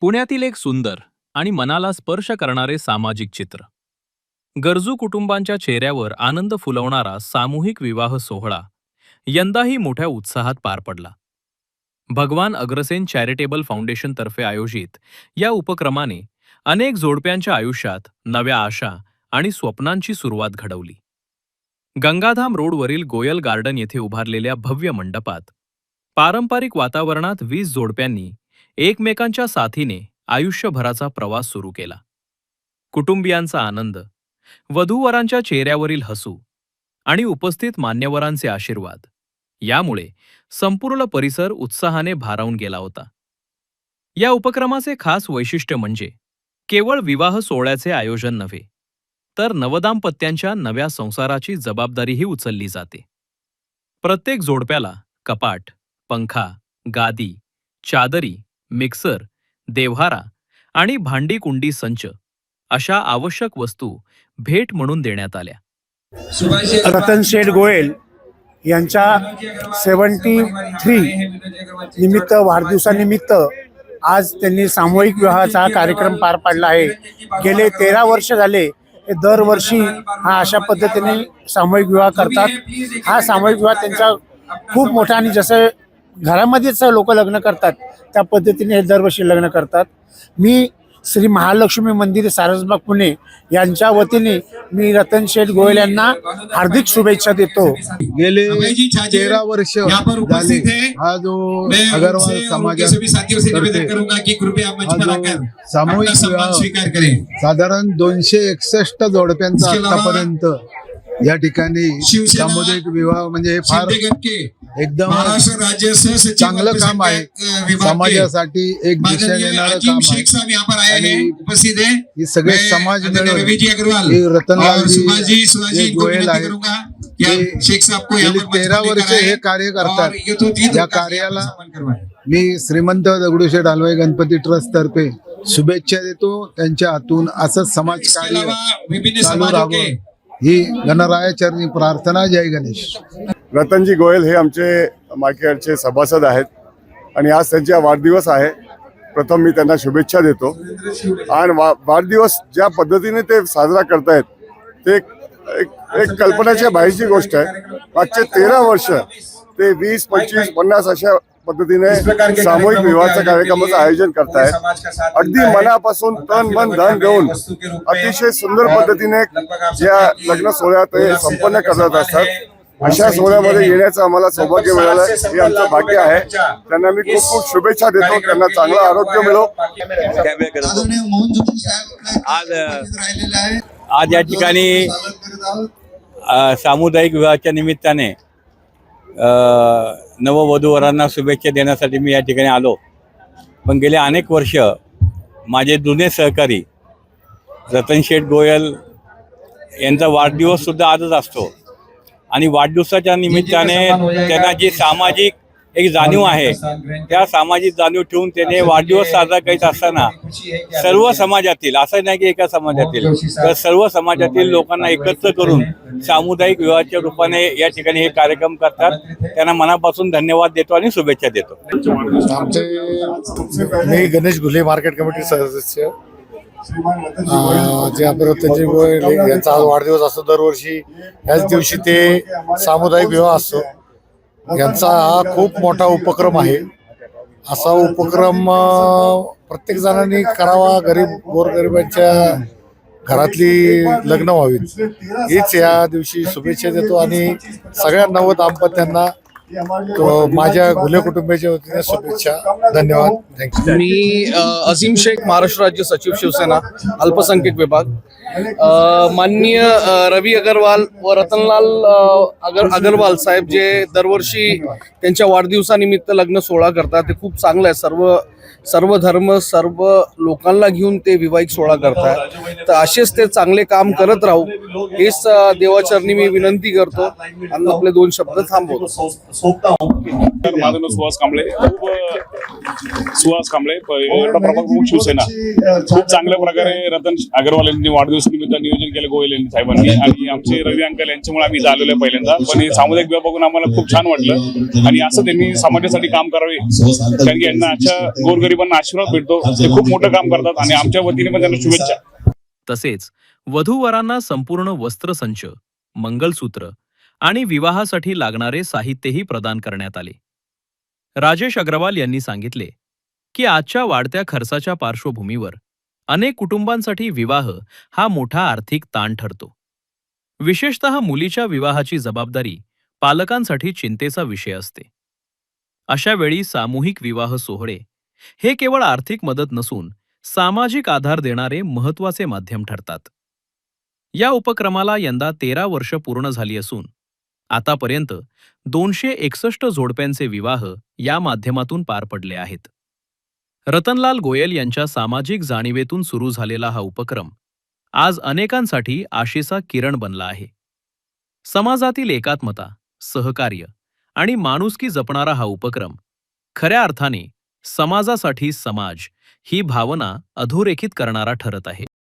पुण्यातील एक सुंदर आणि मनाला स्पर्श करणारे सामाजिक चित्र. गरजू कुटुंबांच्या चेहऱ्यावर आनंद फुलवणारा सामूहिक विवाह सोहळा यंदाही मोठ्या उत्साहात पार पडला. भगवान अग्रसेन चॅरिटेबल फाउंडेशनतर्फे आयोजित या उपक्रमाने अनेक जोडप्यांच्या आयुष्यात नव्या आशा आणि स्वप्नांची सुरुवात घडवली. गंगाधाम रोडवरील गोयल गार्डन येथे उभारलेल्या भव्य मंडपात पारंपरिक वातावरणात 20 जोडप्यांनी एकमेकांच्या साथीने आयुष्यभराचा प्रवास सुरू केला. कुटुंबियांचा आनंद, वधूवरांच्या चेहऱ्यावरील हसू आणि उपस्थित मान्यवरांचे आशीर्वाद यामुळे संपूर्ण परिसर उत्साहाने भारावून गेला होता. या उपक्रमाचे खास वैशिष्ट्य म्हणजे केवळ विवाह सोहळ्याचे आयोजन नव्हे, तर नवदाम्पत्यांच्या नव्या संसाराची जबाबदारीही उचलली जाते. प्रत्येक जोडप्याला कपाट, पंखा, गादी, चादरी, मिक्सर, देव्हारा आणि भांडी कुंडी संच अशा आवश्यक वस्तू भेट म्हणून देण्यात आल्या. रतन शेठ गोयल यांच्या 73 निमित्त वाढदिवसानिमित्त आज त्यांनी सामूहिक विवाहाचा कार्यक्रम पार पाडला आहे. गेले 13 वर्ष झाले हे दरवर्षी हा अशा पद्धतीने सामूहिक विवाह करतात. हा सामूहिक विवाह त्यांचा खूप मोठा आणि जसं घरामध्येच लोक लग्न करतात त्या पद्धतीने हे दरवर्षी लग्न करतात. मी श्री महालक्ष्मी मंदिर सारसबाग पुणे यांच्या वतीने मी रतन शेठ गोयल यांना हार्दिक शुभेच्छा देतो. गेले 13 वर्ष झाले हा जो अगरवाल समाजातर्फे सामूहिक विवाह साधारण 261 जोडप्यांचा आतापर्यंत या ठिकाणी सामुदायिक विवाह म्हणजे फार एकदम चांगलं काम आहे. समाजासाठी एक दिशा देणारं काम आहे. हे सगळे समाज मिळून रतनलालजी गोयल आहेत, गेली 13 वर्ष हे कार्य करतात. या कार्याला मी श्रीमंत दगडूशेठ हलवाई गणपती ट्रस्ट तर्फे शुभेच्छा देतो. त्यांच्या हातून असंच समाज कार्य चालू राहावं ही गणरायाचरणी प्रार्थना. जय गणेश. रतनजी गोयल हे आमचे मार्केटचे सभासद आहेत आणि आज त्यांचा वाढदिवस आहे. प्रथम मी त्यांना शुभेच्छा देतो. आणि वाढदिवस ज्या पद्धतीने ते साजरा करतायत ते एक कल्पनेच्या बाहेरची गोष्ट आहे. मागचे 13 वर्ष ते 20, 25, 50 अशा पद्धतीने सामूहिक विवाहाच्या कार्यक्रमाचं आयोजन करतायत. अगदी मनापासून तन मन धन देऊन अतिशय सुंदर पद्धतीने ज्या लग्न सोहळ्यात ते संपन्न करत असतात. अशा सोहळ्यामध्ये येण्याचं आम्हाला सौभाग्य मिळालं हे आमचं भाग्य आहे. त्यांना मी खूप खूप शुभेच्छा देतो. त्यांना चांगलं आरोग्य मिळो. आज या ठिकाणी सामुदायिक विवाहाच्या निमित्ताने नववधूवरांना शुभेच्छा देण्यासाठी मी या ठिकाणी आलो. पण गेले अनेक वर्ष माझे जुने सहकारी रतन शेठ गोयल यांचा वाढदिवस सुद्धा आजच असतो आणि वाढदिवसाच्या निमित्ताने त्यांना जी सामाजिक एक जाणीव आहे त्या सामाजिक जाणीव ठेवून त्याने वाढदिवस साजरा करीत असताना सर्व समाजातील, असं नाही की एका समाजातील, तर सर्व समाजातील लोकांना एकत्र करून सामुदायिक विवाहाच्या रूपाने या ठिकाणी हे कार्यक्रम करतात. त्यांना मनापासून धन्यवाद देतो आणि शुभेच्छा देतो. मी गणेश घुले, मार्केट कमिटी सदस्य. जे आपले रतनजी गोयल यांचा आज वाढदिवस असतो दरवर्षी. याच दिवशी ते सामुदायिक विवाह असतो. यांचा हा खूप मोठा उपक्रम आहे. असा उपक्रम प्रत्येक जणांनी करावा. गोरगरिबांच्या घरातली लग्न व्हावीत हीच या दिवशी शुभेच्छा देतो आणि सगळ्या नवदाम्पत्यांना माझ्या घुले कुटुंबाच्या वतीने शुभेच्छा. धन्यवाद. थँक्यू. मी अजीम शेख, महाराष्ट्र राज्य सचिव शिवसेना अल्पसंख्याक विभाग. माननीय रवी अग्रवाल व रतनलाल अग्रवाल साहेब जे दरवर्षी त्यांच्या वाढदिवसानिमित्त लग्न सोहळा करतात ते खूप चांगलं आहे. सर्व धर्म, सर्व लोकांना घेऊन ते विवाहिक सोहळा करतात. तर असेच ते चांगले काम करत राहू हेच देवाचरणी मी विनंती करतो आणि आपले 2 शब्द थांबवतो. तर माझं नाव सुहास कांबळे. सुहास कांबळे एवढा प्रभाग प्रमुख शिवसेना. खूप चांगल्या प्रकारे रतन अग्रवाल यांनी वाढदिवसानिमित्त नियोजन केलं गोयल यांनी साहेबांनी आणि आमचे रवी अंकल यांच्यामुळे आम्ही इथं आलेलो आहे पहिल्यांदा. पण हे सामुदायिक विवाह बघून आम्हाला खूप छान वाटलं आणि असं त्यांनी समाजासाठी काम करावे कारण की यांना अशा गोरगरिबांना आशीर्वाद भेटतो. ते खूप मोठं काम करतात आणि आमच्या वतीने पण त्यांना शुभेच्छा. तसेच वधूवरांना संपूर्ण वस्त्रसंच, मंगलसूत्र आणि विवाहासाठी लागणारे साहित्यही प्रदान करण्यात आले. राजेश अग्रवाल यांनी सांगितले की आजच्या वाढत्या खर्चाच्या पार्श्वभूमीवर अनेक कुटुंबांसाठी विवाह हा मोठा आर्थिक ताण ठरतो. विशेषतः मुलीच्या विवाहाची जबाबदारी पालकांसाठी चिंतेचा विषय असते. अशा वेळी सामूहिक विवाह सोहळे हे केवळ आर्थिक मदत नसून सामाजिक आधार देणारे महत्त्वाचे माध्यम ठरतात. या उपक्रमाला यंदा 13 वर्ष पूर्ण झाली असून आतापर्यंत 261 जोडप्यांचे विवाह या माध्यमातून पार पडले आहेत. रतनलाल गोयल यांच्या सामाजिक जाणीवेतून सुरू झालेला हा उपक्रम आज अनेकांसाठी आशेचा किरण बनला आहे. समाजातील एकात्मता, सहकार्य आणि माणुसकी जपणारा हा उपक्रम खऱ्या अर्थाने समाजासाठी समाज ही भावना अधोरेखित करणारा ठरत आहे.